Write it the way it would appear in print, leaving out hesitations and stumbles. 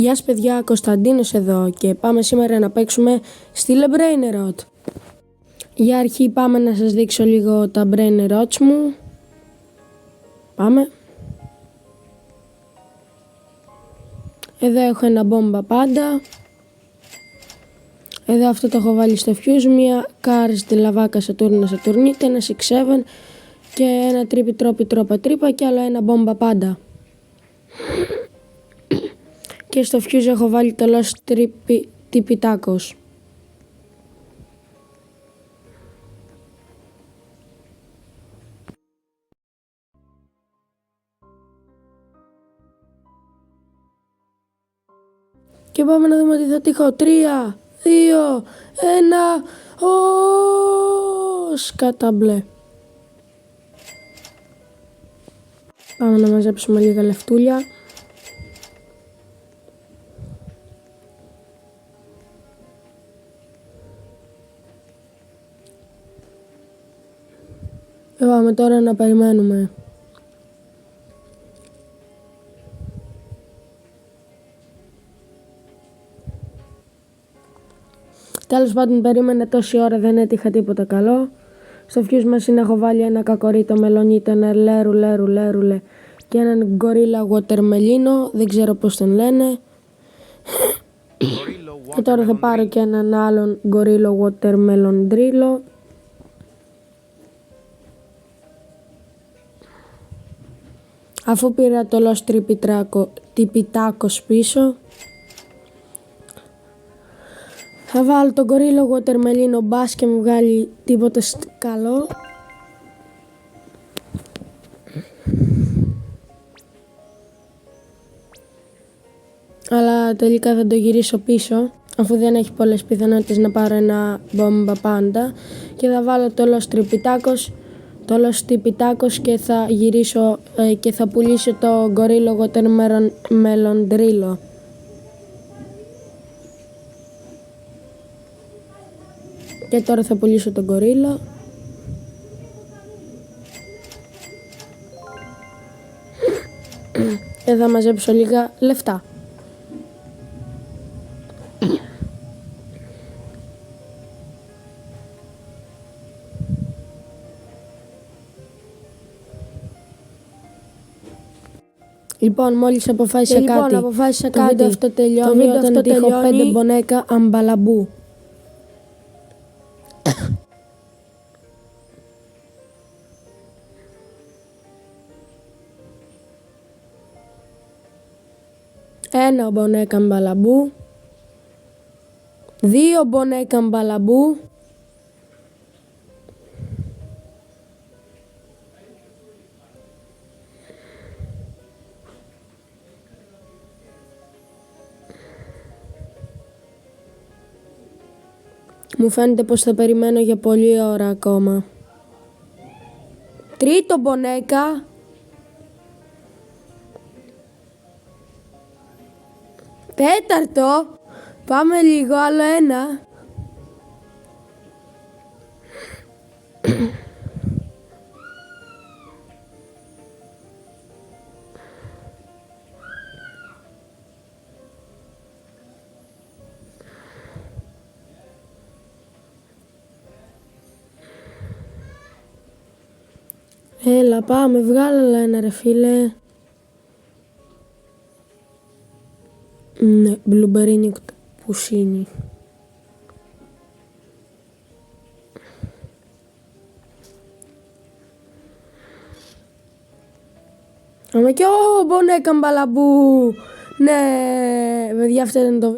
Γεια σας παιδιά, Κωνσταντίνος εδώ και πάμε σήμερα να παίξουμε στη Brain Rot. Για αρχή πάμε να σας δείξω λίγο τα Brain Rots μου. Πάμε. Εδώ έχω ένα μπόμπα πάντα. Εδώ αυτό το έχω βάλει στο fuse, μια Cars τη Λαβάκα Σατουρνίτε, ένα 6-7 και ένα τρίπι τρόπα και άλλο ένα μπόμπα πάντα. Και στο fuse έχω βάλει το Lost Tipitacos. Και πάμε να δούμε τι θα τύχω. 3, 2, 1. Σκάτα μπλε. Πάμε να μαζέψουμε λίγα λεφτούλια. Και πάμε τώρα να περιμένουμε. Τέλος πάντων, περίμενε τόση ώρα, δεν έτυχα τίποτα καλό. Στο fuse machine έχω βάλει ένα κακορίτο μελονίτο, ένα λέρουλε και έναν γκορίλα watermelino, δεν ξέρω πώς τον λένε. Και τώρα θα πάρω και έναν άλλον γκορίλο watermelon drilo. Αφού πήρα το Lost Tipitacos πίσω, θα βάλω τον γκορίλο watermelino, μπας και μου βγάλει τίποτα καλό. Αλλά τελικά θα το γυρίσω πίσω, αφού δεν έχει πολλές πιθανότητες να πάρω ένα μπόμπα πάντα. Και θα βάλω το Lost Tipitacos και θα γυρίσω και θα πουλήσω το γκορίλο watermelon drilo. Και τώρα θα πουλήσω τον γκορίλα. Και θα μαζέψω λίγα λεφτά. Λοιπόν, μόλις αποφάσισα κάτι. Το βίντεο αυτό τελειώνει όταν τύχω 5 μπονέκα αμπαλαμπού. Ένα μπονέκα αμπαλαμπού. 2 μπονέκα αμπαλαμπού. Μου φαίνεται πως θα περιμένω για πολλή ώρα ακόμα. 3ο μπονέκα. 4ο. Πάμε λίγο, άλλο ένα. Έλα πάμε, βγάλε ένα ρε φίλε. Ναι, μπλουμπερίνι πουσίνι. Άμα και μπονέκα μπαλαμπού. Ναι, παιδιά, αυτό ήταν το βίντεο.